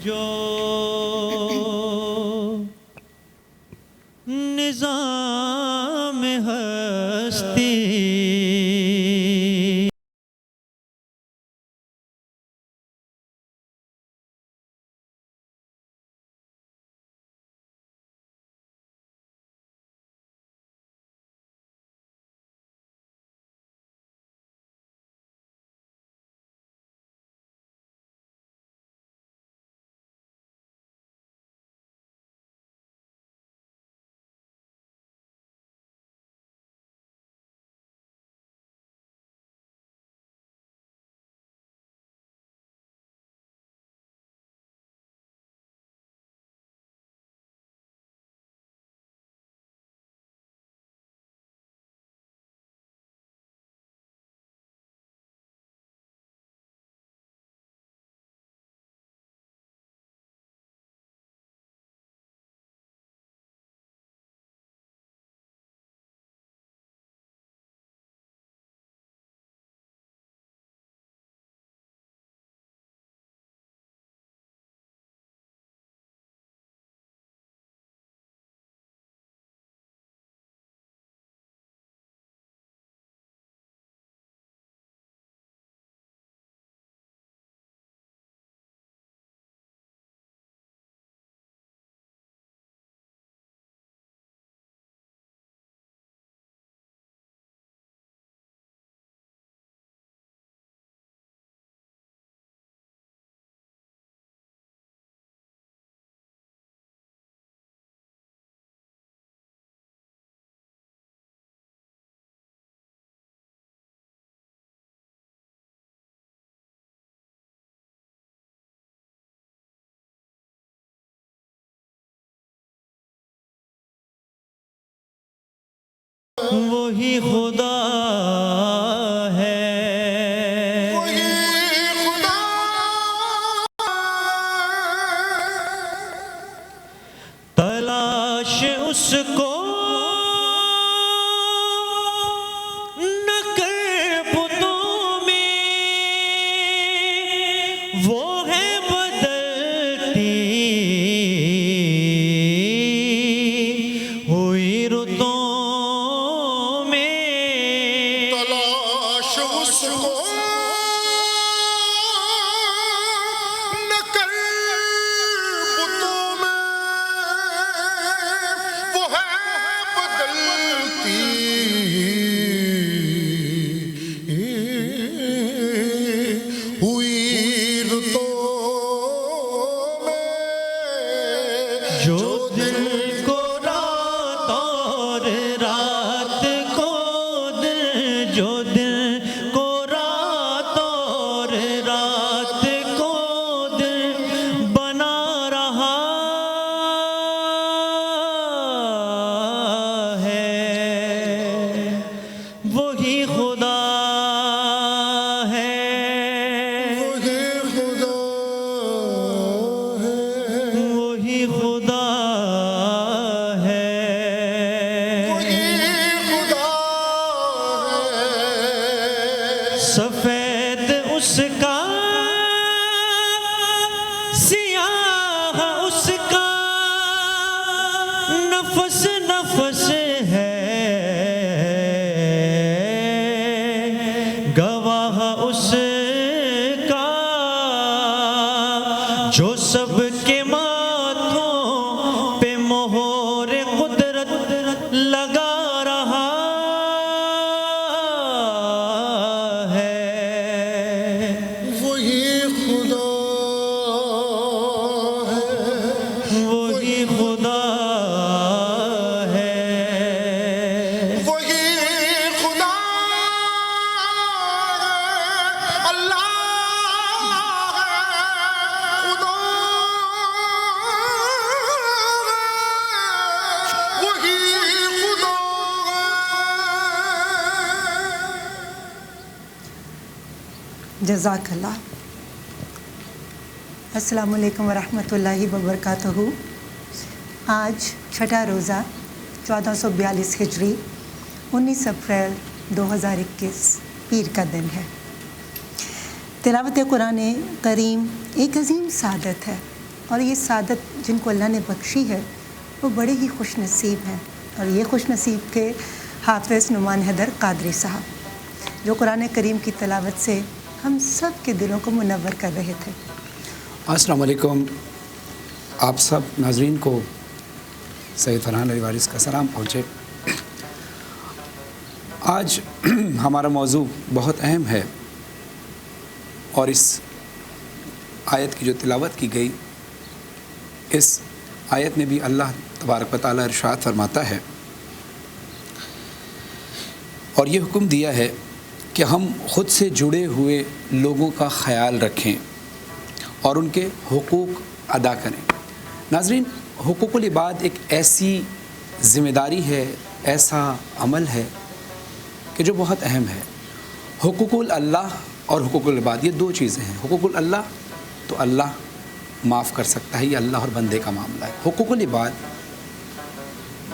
جو نظام ہستی وہی خدا ہے، وہی خدا تلاش اس کو نہ کر بتوں میں، وہ ہے بدلتی ہوئی رتوں جو دل کو رات اور رات کو دل، جو دل کو رات اور رات کو دل بنا رہا ہے، وہی خدا ہے، وہی خدا ہے، وہی خدا ہے، وہی خدا ہے، سفید اس کا سیاہ اس کا نفس نفس ہے، گواہ اس کا جو سب کے ماتھوں پہ مہر قدرت لگا رہا ہے، وہی خدا ہے، وہی خدا ہے، وہی خدا ہے، اللہ ہے، خدا ہے، وہی خدا ہے۔ جزاک اللہ۔ السلام علیکم ورحمۃ اللہ وبرکاتہ۔ آج چھٹا روزہ 1442 ہجری 19 اپریل 2021 پیر کا دن ہے۔ تلاوت قرآن کریم ایک عظیم سعادت ہے اور یہ سعادت جن کو اللہ نے بخشی ہے وہ بڑے ہی خوش نصیب ہیں، اور یہ خوش نصیب تھے حافظ نعمان حیدر قادری صاحب، جو قرآن کریم کی تلاوت سے ہم سب کے دلوں کو منور کر رہے تھے۔ السلام علیکم، آپ سب ناظرین کو سید فرحان علی وارث کا سلام پہنچے۔ آج ہمارا موضوع بہت اہم ہے، اور اس آیت کی جو تلاوت کی گئی، اس آیت میں بھی اللہ تبارک و تعالیٰ ارشاد فرماتا ہے اور یہ حکم دیا ہے کہ ہم خود سے جڑے ہوئے لوگوں کا خیال رکھیں اور ان کے حقوق ادا کریں۔ ناظرین، حقوق العباد ایک ایسی ذمہ داری ہے، ایسا عمل ہے کہ جو بہت اہم ہے۔ حقوق اللہ اور حقوق العباد یہ دو چیزیں ہیں۔ حقوق اللہ تو اللہ معاف کر سکتا ہے، یہ اللہ اور بندے کا معاملہ ہے۔ حقوق العباد،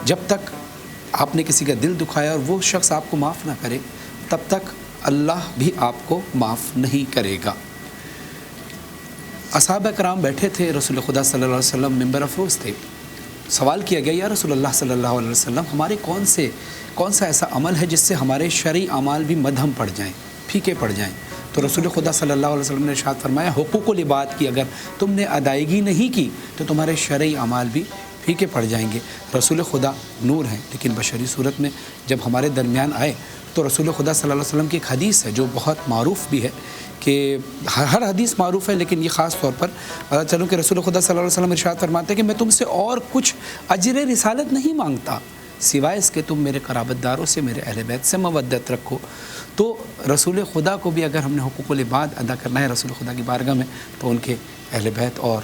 جب تک آپ نے کسی کا دل دکھایا اور وہ شخص آپ کو معاف نہ کرے، تب تک اللہ بھی آپ کو معاف نہیں کرے گا۔ اصحابہ کرام بیٹھے تھے، رسول خدا صلی اللہ علیہ وسلم ممبر افروز تھے۔ سوال کیا گیا، یا رسول اللہ صلی اللہ علیہ وسلم، ہمارے کون سا ایسا عمل ہے جس سے ہمارے شرعی اعمال بھی مدھم پڑ جائیں، پھیکے پڑ جائیں؟ تو رسول خدا صلی اللہ علیہ وسلم نے ارشاد فرمایا، حقوق العباد کی اگر تم نے ادائیگی نہیں کی تو تمہارے شرعی اعمال بھی پھیکے پڑ جائیں گے۔ رسول خدا نور ہیں، لیکن بشری صورت میں جب ہمارے درمیان آئے تو رسول خدا صلی اللہ علیہ وسلم کی ایک حدیث ہے جو بہت معروف بھی ہے، کہ ہر حدیث معروف ہے لیکن یہ خاص طور پر پتہ چلوں کہ رسول خدا صلی اللہ علیہ وسلم ارشاد فرماتے ہیں کہ میں تم سے اور کچھ اجر رسالت نہیں مانگتا سوائے اس کے تم میرے قرابت داروں سے، میرے اہل بیت سے مودت رکھو۔ تو رسول خدا کو بھی اگر ہم نے حقوق العباد ادا کرنا ہے رسول خدا کی بارگاہ میں، تو ان کے اہل بیت اور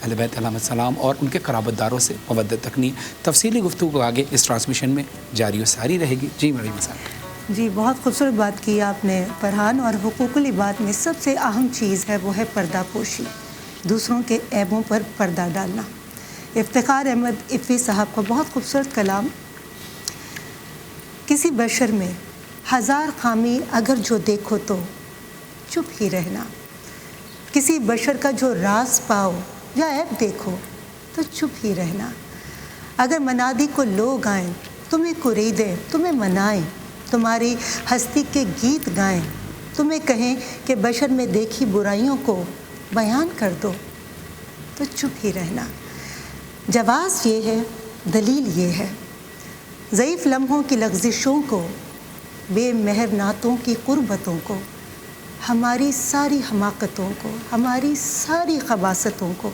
اہل بیت علیہ السلام اور ان کے قرابت داروں سے مودت رکھنی۔ تفصیلی گفتگو آگے اس ٹرانسمیشن میں جاری و ساری رہے گی۔ جی مریم صاحب۔ جی، بہت خوبصورت بات کی آپ نے فرحان، اور حقوق العباد میں سب سے اہم چیز ہے وہ ہے پردہ پوشی، دوسروں کے عیبوں پر پردہ ڈالنا۔ افتخار احمد عفوی صاحب کا بہت خوبصورت کلام، کسی بشر میں 1000 خامی اگر جو دیکھو تو چپ ہی رہنا، کسی بشر کا جو راز پاؤ یا عیب دیکھو تو چپ ہی رہنا، اگر منادی کو لوگ آئیں تمہیں قریدیں، تمہیں منائیں، تمہاری ہستی کے گیت گائیں، تمہیں کہیں کہ بشر میں دیکھی برائیوں کو بیان کر دو تو چپ ہی رہنا۔ جواز یہ ہے، دلیل یہ ہے، ضعیف لمحوں کی لغزشوں کو، بے مہر نعتوں کی قربتوں کو، ہماری ساری حماقتوں کو، ہماری ساری خباثتوں کو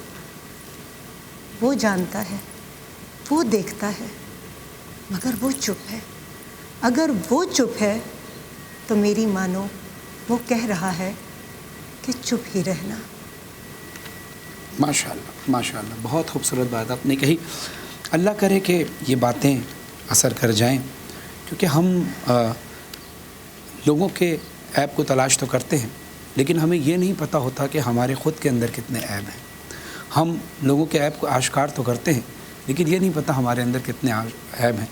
وہ جانتا ہے، وہ دیکھتا ہے، مگر وہ چپ ہے۔ اگر وہ چپ ہے تو میری مانو وہ کہہ رہا ہے کہ چپ ہی رہنا۔ ماشاءاللہ ماشاءاللہ، بہت خوبصورت بات آپ نے کہی۔ اللہ کرے کہ یہ باتیں اثر کر جائیں، کیونکہ ہم لوگوں کے عیب کو تلاش تو کرتے ہیں، لیکن ہمیں یہ نہیں پتہ ہوتا کہ ہمارے خود کے اندر کتنے عیب ہیں۔ ہم لوگوں کے عیب کو آشکار تو کرتے ہیں، لیکن یہ نہیں پتہ ہمارے اندر کتنے عیب ہیں۔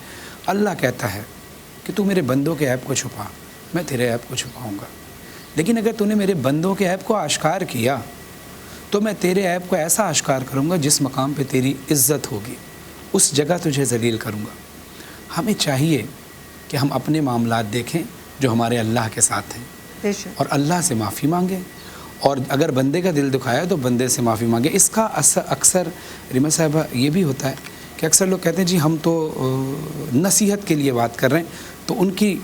اللہ کہتا ہے کہ تو میرے بندوں کے عیب کو چھپا، میں تیرے عیب کو چھپاؤں گا، لیکن اگر تو نے میرے بندوں کے عیب کو آشکار کیا تو میں تیرے عیب کو ایسا آشکار کروں گا جس مقام پہ تیری عزت ہوگی، اس جگہ تجھے ذلیل کروں گا۔ ہمیں چاہیے کہ ہم اپنے معاملات دیکھیں جو ہمارے اللہ کے ساتھ ہیں، بے شک، اور اللہ سے معافی مانگیں، اور اگر بندے کا دل دکھایا تو بندے سے معافی مانگیں۔ اس کا اکثر ریما صاحبہ یہ بھی ہوتا ہے کہ اکثر لوگ کہتے ہیں جی ہم تو نصیحت کے لیے بات کر رہے ہیں، تو ان کی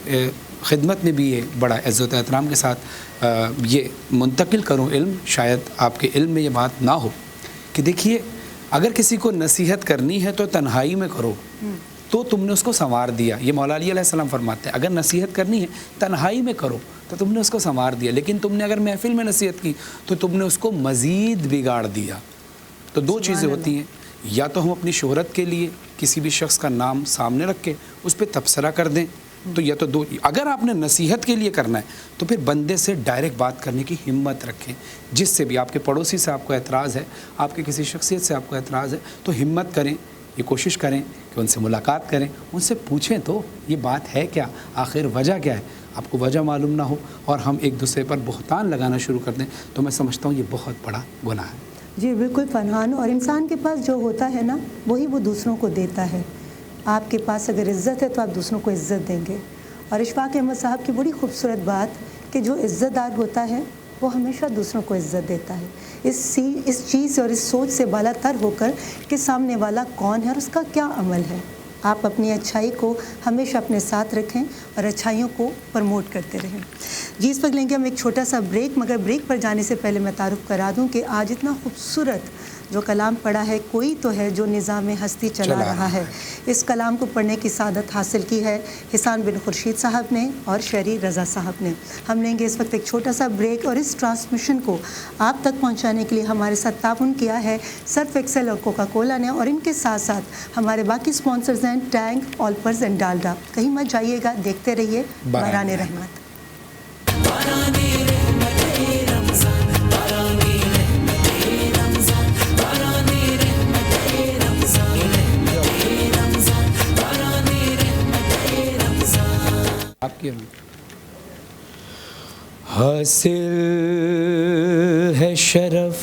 خدمت میں بھی یہ بڑا عزت و احترام کے ساتھ یہ منتقل کروں علم، شاید آپ کے علم میں یہ بات نہ ہو، کہ دیکھیے اگر کسی کو نصیحت کرنی ہے تو تنہائی میں کرو تو تم نے اس کو سنوار دیا۔ یہ مولا علی علیہ السلام فرماتے ہیں اگر نصیحت کرنی ہے تنہائی میں کرو تو تم نے اس کو سنوار دیا، لیکن تم نے اگر محفل میں نصیحت کی تو تم نے اس کو مزید بگاڑ دیا۔ تو دو چیزیں ہوتی ہیں، یا تو ہم اپنی شہرت کے لیے کسی بھی شخص کا نام سامنے رکھ کے اس پہ تبصرہ کر دیں، تو یا تو دو، اگر آپ نے نصیحت کے لیے کرنا ہے تو پھر بندے سے ڈائریکٹ بات کرنے کی ہمت رکھیں، جس سے بھی آپ کے پڑوسی سے آپ کو اعتراض ہے، آپ کے کسی شخصیت سے آپ کو اعتراض ہے، تو ہمت کریں، یہ کوشش کریں کہ ان سے ملاقات کریں، ان سے پوچھیں تو یہ بات ہے کیا، آخر وجہ کیا ہے۔ آپ کو وجہ معلوم نہ ہو اور ہم ایک دوسرے پر بہتان لگانا شروع کر دیں تو میں سمجھتا ہوں یہ بہت بڑا گناہ ہے۔ جی بالکل فنان، اور انسان کے پاس جو ہوتا ہے نا وہی وہ دوسروں کو دیتا ہے. آپ کے پاس اگر عزت ہے تو آپ دوسروں کو عزت دیں گے. اور اشفاق احمد صاحب کی بڑی خوبصورت بات کہ جو عزت دار ہوتا ہے وہ ہمیشہ دوسروں کو عزت دیتا ہے، اس چیز اور اس سوچ سے بالا تر ہو کر کہ سامنے والا کون ہے اور اس کا کیا عمل ہے. آپ اپنی اچھائی کو ہمیشہ اپنے ساتھ رکھیں اور اچھائیوں کو پروموٹ کرتے رہیں. جی اس وقت لیں گے ہم ایک چھوٹا سا بریک، مگر بریک پر جانے سے پہلے میں تعارف کرا دوں کہ آج اتنا خوبصورت جو کلام پڑھا ہے کوئی تو ہے جو نظام ہستی چلا رہا ہے. اس کلام کو پڑھنے کی سعادت حاصل کی ہے حسان بن خورشید صاحب نے اور شہری رضا صاحب نے. ہم لیں گے اس وقت ایک چھوٹا سا بریک، اور اس ٹرانسمیشن کو آپ تک پہنچانے کے لیے ہمارے ساتھ تعاون کیا ہے سرف ایکسل اور کوکا کولا نے، اور ان کے ساتھ ساتھ ہمارے باقی اسپانسرز ہیں ٹینک، آلپرز اینڈ ڈالڈا. کہیں مت جائیے گا، دیکھتے رہیے باران رحمت. آپ کی حاصل ہے شرف،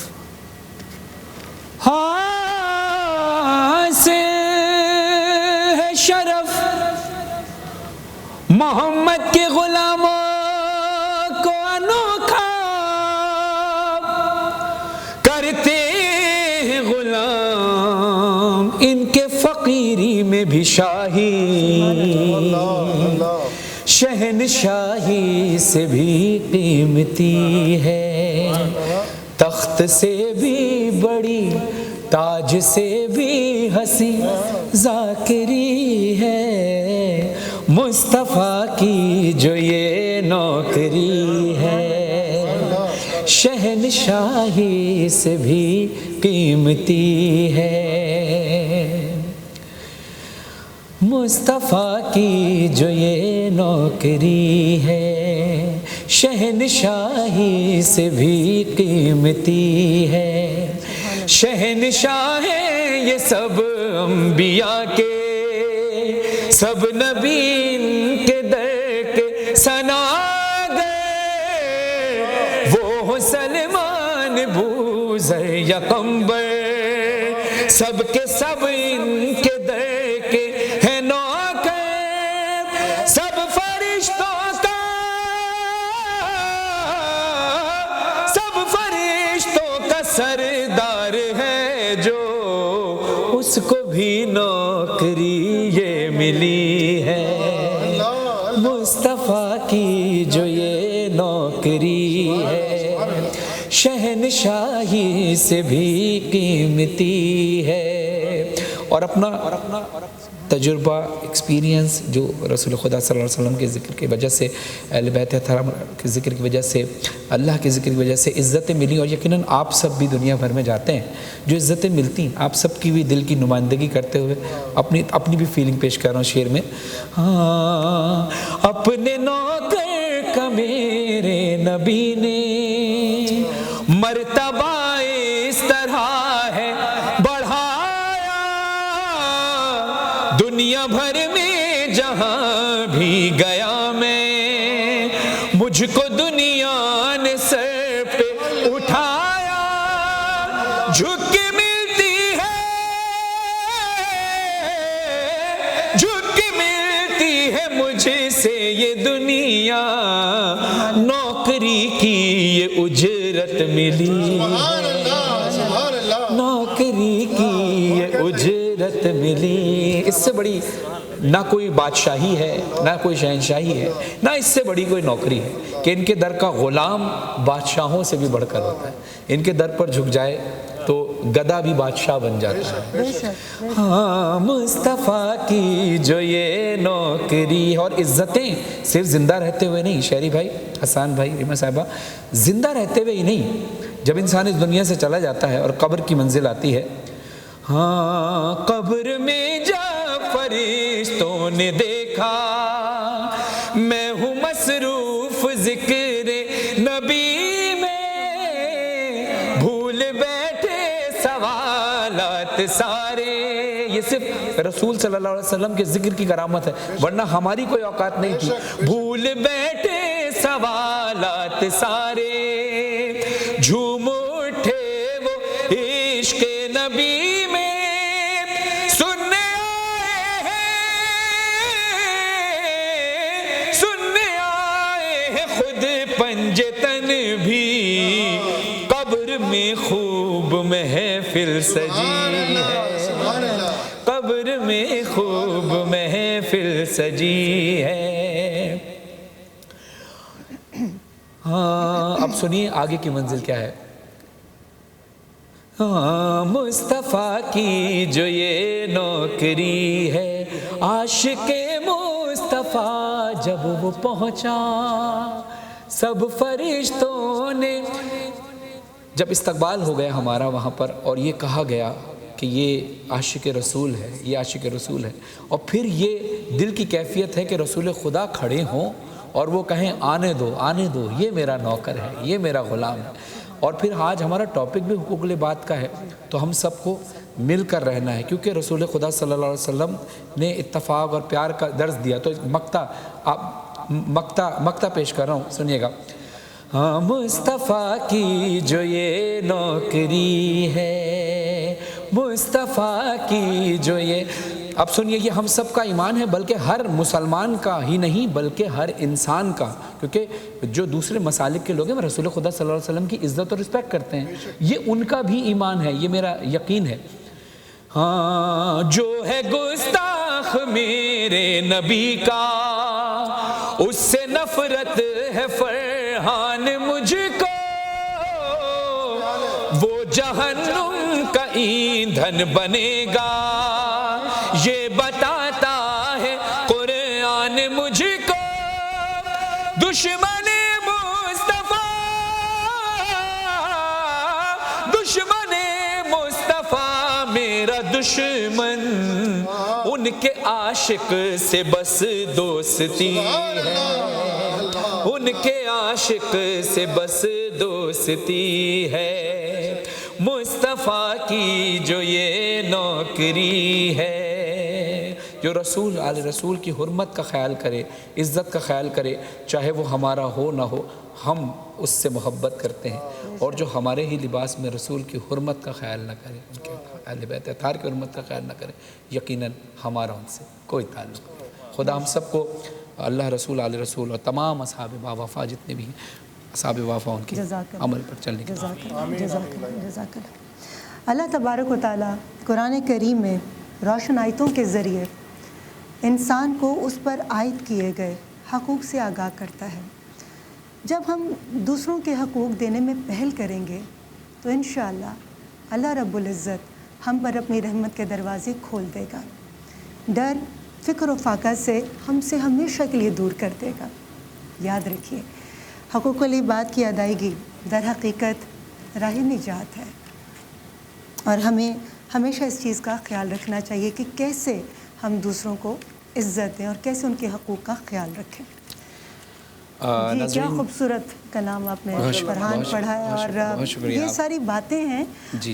حاصل ہے شرف محمد کے غلاموں کو انوکھا کرتے ہیں غلام ان کے فقیری میں بھی شاہی، شہنشاہی سے بھی قیمتی ہے، تخت سے بھی بڑی، تاج سے بھی حسین ذاکری ہے، مصطفیٰ کی جو یہ نوکری ہے، شہنشاہی سے بھی قیمتی ہے، مصطفیٰ کی جو یہ نوکری ہے، شہنشاہی سے بھی قیمتی ہے. شہنشاہ ہیں یہ سب انبیاء کے، سب نبی ان کے در کے ثنا گئے، وہ ہو سلمان، بوذر یا قمبر، سب کے سب ان کے در کے ہیں نوکر، سب فرشتوں کا، سب فرشتوں کا سردار ہے جو، اس کو بھی نوکری یہ ملی ہے، مصطفیٰ کی جو یہ نوکری ہے، شہنشاہی سے بھی قیمتی ہے. اور اپنا تجربہ ایکسپیرینس جو رسول خدا صلی اللہ علیہ وسلم کے ذکر کی وجہ سے، اہل بیت احترام کے ذکر کی وجہ سے، اللہ کے ذکر کی وجہ سے عزتیں ملی، اور یقیناً آپ سب بھی دنیا بھر میں جاتے ہیں، جو عزتیں ملتی ہیں آپ سب کی بھی دل کی نمائندگی کرتے ہوئے اپنی بھی فیلنگ پیش کر رہا ہوں شعر میں. ہاں اپنے نوکر کا میرے نبی نے مرتبہ اس طرح ہے بڑھایا، دنیا بھر میں جہاں بھی گیا میں، مجھ کو دنیا نے سر پہ اٹھایا، جھک کے ملتی ہے، جھک کے ملتی ہے مجھ سے یہ دنیا، نوکری کی یہ اجرت ملی ہے، نوکری کی یہ اجرت ملی. اس سے بڑی نہ کوئی بادشاہی ہے، نہ کوئی شہنشاہی ہے، نہ اس سے بڑی کوئی نوکری ہے کہ ان کے در کا غلام بادشاہوں سے بھی بڑھ کر ہوتا ہے. ان کے در پر جھک جائے تو گدھا بھی بادشاہ بن جاتا ہے. ہاں مصطفیٰ کی جو یہ نوکری، اور عزتیں صرف زندہ رہتے ہوئے نہیں، شہری بھائی، حسان بھائی، ریما صاحبہ، زندہ رہتے ہوئے ہی نہیں، جب انسان اس دنیا سے چلا جاتا ہے اور قبر کی منزل آتی ہے، ہاں قبر میں جب فرشتوں نے دیکھا میں ہوں مصروف ذکر نبی میں، بھول بیٹھے سوالات سارے. یہ صرف رسول صلی اللہ علیہ وسلم کے ذکر کی کرامت ہے، ورنہ ہماری کوئی اوقات نہیں تھی. بھول بیٹھے سوالات سارے، جھوم اٹھے وہ رنج تن بھی قبر میں خوب محفل سجی ہے، قبر میں خوب محفل سجی ہے۔ ہاں اب سنیے آگے کی منزل کیا ہے۔ ہاں مصطفیٰ کی جو یہ نوکری ہے، عاشق مصطفیٰ جب وہ پہنچا سب فرشتوں نے، جب استقبال ہو گیا ہمارا وہاں پر اور یہ کہا گیا کہ یہ عاشق رسول ہے، یہ عاشق رسول ہے، اور پھر یہ دل کی کیفیت ہے کہ رسول خدا کھڑے ہوں اور وہ کہیں آنے دو آنے دو، یہ میرا نوکر ہے، یہ میرا غلام ہے۔ اور پھر آج ہمارا ٹاپک بھی حقوق العباد کا ہے، تو ہم سب کو مل کر رہنا ہے، کیونکہ رسول خدا صلی اللہ علیہ وسلم نے اتفاق اور پیار کا درس دیا۔ تو مقطع پیش کر رہا ہوں، سنیے گا۔ ہاں مصطفیٰ کی جو یہ نوکری ہے، مصطفیٰ کی جو یہ، اب سنیے یہ ہم سب کا ایمان ہے، بلکہ ہر مسلمان کا ہی نہیں بلکہ ہر انسان کا، کیونکہ جو دوسرے مسالک کے لوگ ہیں وہ رسول خدا صلی اللہ علیہ وسلم کی عزت اور رسپیکٹ کرتے ہیں، یہ ان کا بھی ایمان ہے، یہ میرا یقین ہے۔ ہاں جو ہے گستاخ میرے نبی کا، اس سے نفرت ہے فرحان مجھ کو، وہ جہنم کا ایندھن بنے گا، یہ بتاتا ہے قرآن مجھ کو، دشمن مصطفیٰ، دشمن مصطفیٰ میرا دشمن، ان کے عاشق سے بس دوستی ہے، ان کے عاشق سے بس دوستی ہے، مصطفیٰ کی جو یہ نوکری ہے۔ جو رسول آل رسول کی حرمت کا خیال کرے، عزت کا خیال کرے، چاہے وہ ہمارا ہو نہ ہو، ہم اس سے محبت کرتے ہیں، اور جو ہمارے ہی لباس میں رسول کی حرمت کا خیال نہ کرے، ان کے اہل بیت اطہار کی حرمت کا خیال نہ کرے، یقیناً ہمارا ان سے کوئی تعلق نہیں۔ خدا ہم سب کو اللہ رسول آل رسول اور تمام اصحاب با وفا جتنے بھی ہیں اصحاب وفا ان کے عمل پر چلنے کی جزاک اللہ تبارک و تعالیٰ قرآن کریم میں روشن آیتوں کے ذریعے انسان کو اس پر عائد کیے گئے حقوق سے آگاہ کرتا ہے۔ جب ہم دوسروں کے حقوق دینے میں پہل کریں گے تو انشاءاللہ اللہ رب العزت ہم پر اپنی رحمت کے دروازے کھول دے گا، ڈر فکر و فاقہ سے ہم سے ہمیشہ کے لیے دور کر دے گا۔ یاد رکھیے حقوق العباد کی ادائیگی در حقیقت راہ نجات ہے، اور ہمیں ہمیشہ اس چیز کا خیال رکھنا چاہیے کہ کیسے ہم دوسروں کو عزت دیں اور کیسے ان کے حقوق کا خیال رکھیں۔ جی کیا خوبصورت کلام آپ نے فرحان پڑھا ہے، اور یہ ساری باتیں ہیں،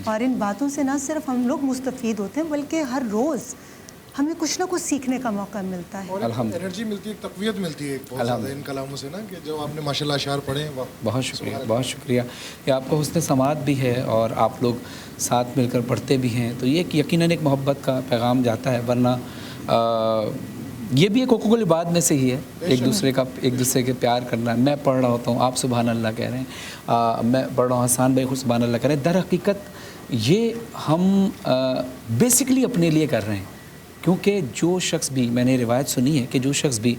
اور ان باتوں سے نہ صرف ہم لوگ مستفید ہوتے ہیں بلکہ ہر روز ہمیں کچھ نہ کچھ سیکھنے کا موقع ملتا ہے، انرجی ملتی ہے، تقویت ملتی ہے بہت زیادہ ان کلاموں سے نا، کہ جو آپ نے ماشاءاللہ اشعار پڑھے ہیں۔ بہت شکریہ، بہت شکریہ، یہ آپ کو حسن سماعت بھی ہے اور آپ لوگ ساتھ مل کر پڑھتے بھی ہیں، تو یہ یقیناً ایک محبت کا پیغام جاتا ہے، ورنہ یہ بھی ایک حقوق العباد میں سے ہی ہے، ایک دوسرے کے پیار کرنا۔ میں پڑھ رہا ہوتا ہوں، آپ سبحان اللہ کہہ رہے ہیں، میں پڑھ رہا ہوں، حسان بھائی خود سبحان اللہ کہہ رہے ہیں، در حقیقت یہ ہم بیسکلی اپنے لیے کر رہے ہیں، کیونکہ جو شخص بھی، میں نے روایت سنی ہے کہ جو شخص بھی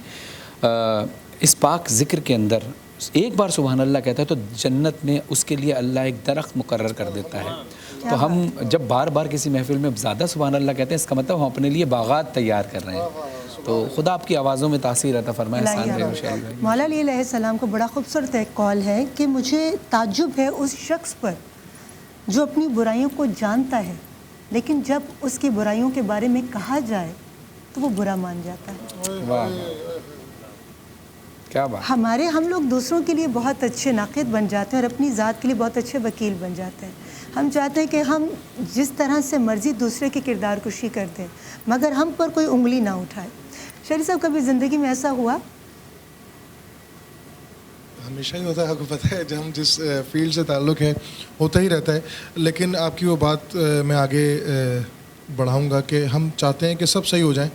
اس پاک ذکر کے اندر ایک بار سبحان اللہ کہتا ہے تو جنت میں اس کے لیے اللہ ایک درخت مقرر کر دیتا ہے۔ تو ہم جب بار بار کسی محفل میں زیادہ سبحان اللہ کہتے ہیں، اس کا مطلب ہم اپنے لیے باغات تیار کر رہے ہیں۔ تو خدا آپ کی آوازوں میں تاثیر عطا فرمائے۔ مولا علی علیہ السلام کو بڑا خوبصورت ایک قول ہے کہ مجھے تعجب ہے اس شخص پر جو اپنی برائیوں کو جانتا ہے لیکن جب اس کی برائیوں کے بارے میں کہا جائے تو وہ برا مان جاتا ہے۔ واہ کیا بات! ہم لوگ دوسروں کے لیے بہت اچھے ناقد بن جاتے ہیں اور اپنی ذات کے لیے بہت اچھے وکیل بن جاتے ہیں۔ ہم چاہتے ہیں کہ ہم جس طرح سے مرضی دوسرے کی کردار کشی کرتے ہیں مگر ہم پر کوئی انگلی نہ اٹھائے۔ شریف صاحب کبھی زندگی میں ایسا ہوا؟ ہمیشہ ہی ہوتا ہے، آپ کو پتہ ہے، جب ہم جس فیلڈ سے تعلق ہے ہوتا ہی رہتا ہے، لیکن آپ کی وہ بات میں آگے بڑھاؤں گا کہ ہم چاہتے ہیں کہ سب صحیح ہو جائیں،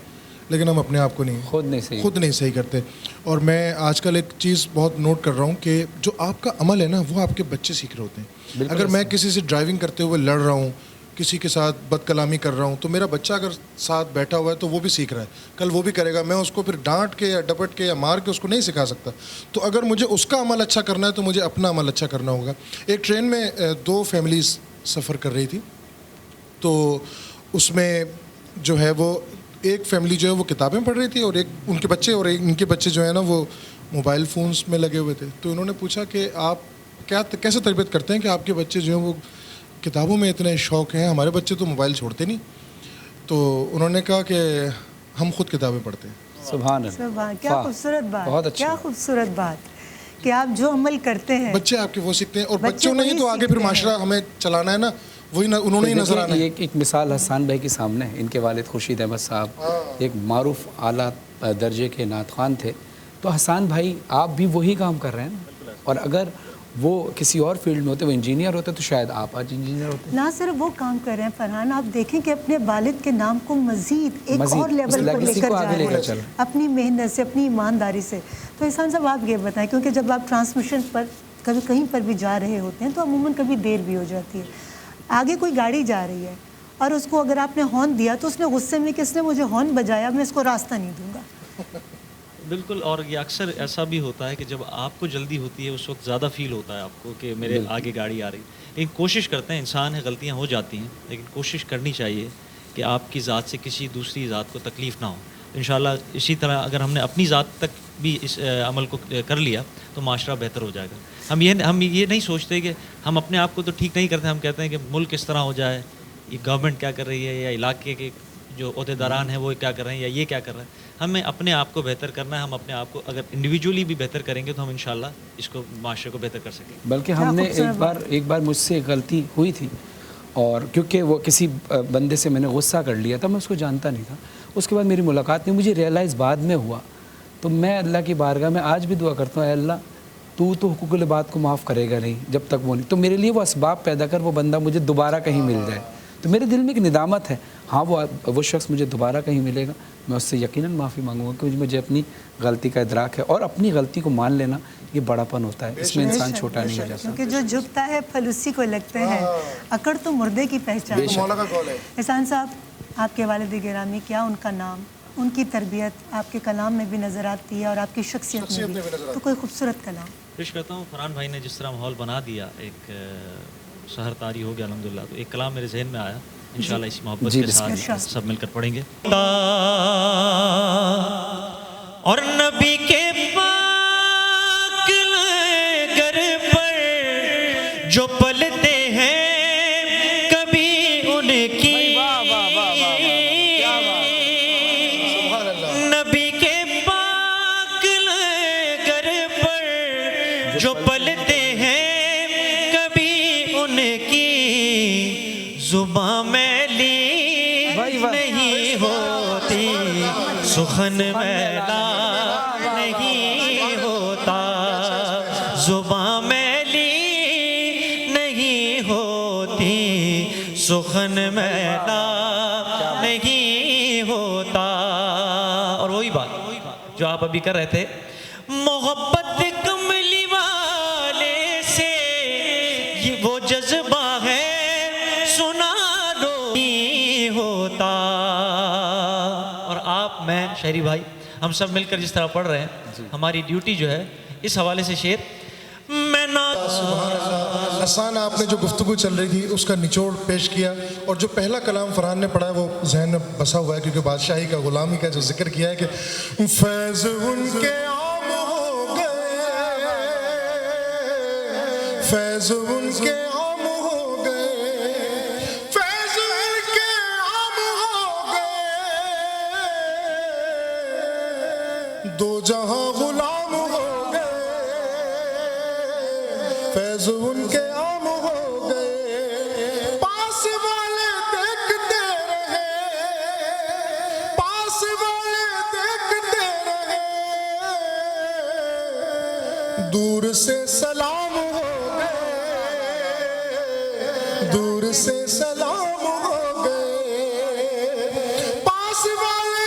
لیکن ہم اپنے آپ کو خود نہیں صحیح کرتے. اور میں آج کل ایک چیز بہت نوٹ کر رہا ہوں کہ جو آپ کا عمل ہے نا وہ آپ کے بچے سیکھ رہے ہوتے ہیں. اگر میں کسی سے ڈرائیونگ کرتے ہوئے لڑ رہا ہوں, کسی کے ساتھ بد کلامی کر رہا ہوں, تو میرا بچہ اگر ساتھ بیٹھا ہوا ہے تو وہ بھی سیکھ رہا ہے, کل وہ بھی کرے گا. میں اس کو پھر ڈانٹ کے یا ڈپٹ کے یا مار کے اس کو نہیں سکھا سکتا. تو اگر مجھے اس کا عمل اچھا کرنا ہے تو مجھے اپنا عمل اچھا کرنا ہوگا. ایک ٹرین میں 2 فیملیز سفر کر رہی تھی, تو اس میں جو ہے وہ ایک فیملی جو ہے وہ کتابیں پڑھ رہی تھی اور ایک ان کے بچے, اور ان کے بچے جو ہے نا وہ موبائل فونز میں لگے ہوئے تھے. تو انہوں نے پوچھا کہ آپ کیسے تربیت کرتے ہیں کہ آپ کے بچے جو ہیں وہ کتابوں میں اتنے شوق ہیں, ہمارے بچے تو موبائل چھوڑتے نہیں. تو انہوں نے کہا کہ ہم خود کتابیں پڑھتے ہیں. سبحان اللہ, کیا خوبصورت بات, بہت اچھی, کیا خوبصورت بات کہ آپ جو عمل کرتے ہیں بچے آپ کے وہ سیکھتے ہیں, اور بچوں نے ہی تو آگے پھر معاشرہ ہمیں چلانا ہے نا, وہی انہوں نے ہی نظر آنا ہے. ایک مثال حسان بھائی کے سامنے ہے. ان کے والد خورشید احمد صاحب ایک معروف اعلیٰ درجے کے نعت خوان تھے. تو حسان بھائی آپ بھی وہی کام کر رہے ہیں, اور اگر وہ کسی اور فیلڈ میں ہوتے, وہ انجینئر ہوتے, تو شاید آپ آج انجینئر ہوتے. نہ صرف وہ کام کر رہے ہیں فرحان, آپ دیکھیں کہ اپنے والد کے نام کو مزید ایک اور لیول پر لے کر جا رہے ہیں اپنی محنت سے, اپنی ایمانداری سے. تو احسان صاحب آپ یہ بتائیں, کیونکہ جب آپ ٹرانسمیشن پر کبھی کہیں پر بھی جا رہے ہوتے ہیں تو عموماً کبھی دیر بھی ہو جاتی ہے. آگے کوئی گاڑی جا رہی ہے اور اس کو اگر آپ نے ہارن دیا تو اس نے غصے میں کہ اس نے مجھے ہارن بجایا, میں اس کو راستہ نہیں دوں گا. بالکل, اور یہ اکثر ایسا بھی ہوتا ہے کہ جب آپ کو جلدی ہوتی ہے اس وقت زیادہ فیل ہوتا ہے آپ کو کہ میرے آگے گاڑی آ رہی. لیکن کوشش کرتے ہیں, انسان ہے, غلطیاں ہو جاتی ہیں, لیکن کوشش کرنی چاہیے کہ آپ کی ذات سے کسی دوسری ذات کو تکلیف نہ ہو. انشاءاللہ اسی طرح اگر ہم نے اپنی ذات تک بھی اس عمل کو کر لیا تو معاشرہ بہتر ہو جائے گا. ہم یہ نہیں سوچتے کہ ہم اپنے آپ کو تو ٹھیک نہیں کرتے, ہم کہتے ہیں کہ ملک کس طرح ہو جائے, یہ گورنمنٹ کیا کر رہی ہے, یا علاقے کے جو عہدیداران ہیں وہ کیا کر رہے ہیں, یا یہ کیا کر رہے ہیں. ہمیں اپنے آپ کو بہتر کرنا ہے. ہم اپنے آپ کو اگر انڈیویجولی بھی بہتر کریں گے تو ہم انشاءاللہ اس کو معاشرے کو بہتر کر سکیں گے. بلکہ ہم نے ایک بار مجھ سے ایک غلطی ہوئی تھی, اور کیونکہ وہ کسی بندے سے میں نے غصہ کر لیا تھا, میں اس کو جانتا نہیں تھا. اس کے بعد میری ملاقات نہیں, مجھے ریئلائز بعد میں ہوا. تو میں اللہ کی بارگاہ میں آج بھی دعا کرتا ہوں, اے اللہ تو حقوق العباد کو معاف کرے گا نہیں جب تک وہ نہیں, تو میرے لیے وہ اسباب پیدا کر, وہ بندہ مجھے دوبارہ کہیں مل جائے. تو میرے دل میں ایک ندامت ہے, ہاں وہ شخص مجھے دوبارہ کہیں ملے گا, میں اس سے یقیناً معافی مانگوں گا, کیونکہ مجھے اپنی غلطی کا ادراک ہے. اور اپنی غلطی کو مان لینا یہ بڑا پن ہوتا ہے, اس میں انسان چھوٹا نہیں ہو جاتا. کیونکہ جو جھکتا ہے پھل اسی کو لگتے ہیں, اکڑ تو مردے کی پہچان ہے. احسان صاحب آپ کے والد گرامی, کیا ان کا نام, ان کی تربیت آپ کے کلام میں بھی نظر آتی ہے اور آپ کی شخصیت میں بھی, تو کوئی خوبصورت کلام پیش کرتا ہوں. فرحان بھائی نے جس طرح ماحول بنا دیا, ایک سحر طاری ہو گیا الحمدللہ, تو ایک کلام میرے ذہن میں آیا, انشاءاللہ اسی محبت کے ساتھ سب مل کر پڑھیں گے. اور نبی کے پاک گھر پر جو پلتے ہیں کبھی ان کی, نبی کے پاک گھر پر جو پلتے ہیں کبھی ان کی زبان میلی نہیں ہوتی, سخن میلا نہیں ہوتا, زبان میلی نہیں ہوتی, سخن میلا نہیں ہوتا. اور وہی بات جو آپ ابھی کر رہے تھے, محبت کملی والے سے یہ وہ جذبہ ہے سنا دو نہیں ہوتا. اور آپ, میں, شہری بھائی, ہم سب مل کر جس طرح پڑھ رہے ہیں, ہماری ڈیوٹی جو ہے اس حوالے سے شعر میں نہ. حسان, آپ نے جو گفتگو چل رہی تھی اس کا نچوڑ پیش کیا, اور جو پہلا کلام فرحان نے پڑھا ہے وہ ذہن میں بسا ہوا ہے, کیونکہ بادشاہی کا, غلامی کا جو ذکر کیا ہے کہ فیض ان کے عام ہو گئے, فیض ان کے عام ہو گئے, فیض ان کے عام ہو گئے, دو جہاں غلام ہو گئے, فیض ان کے عام ہو گئے, پاس والے دیکھتے رہے, پاس والے دیکھتے رہے, دور سے سلام ہو گئے, دور سے سلام ہو گئے, پاس والے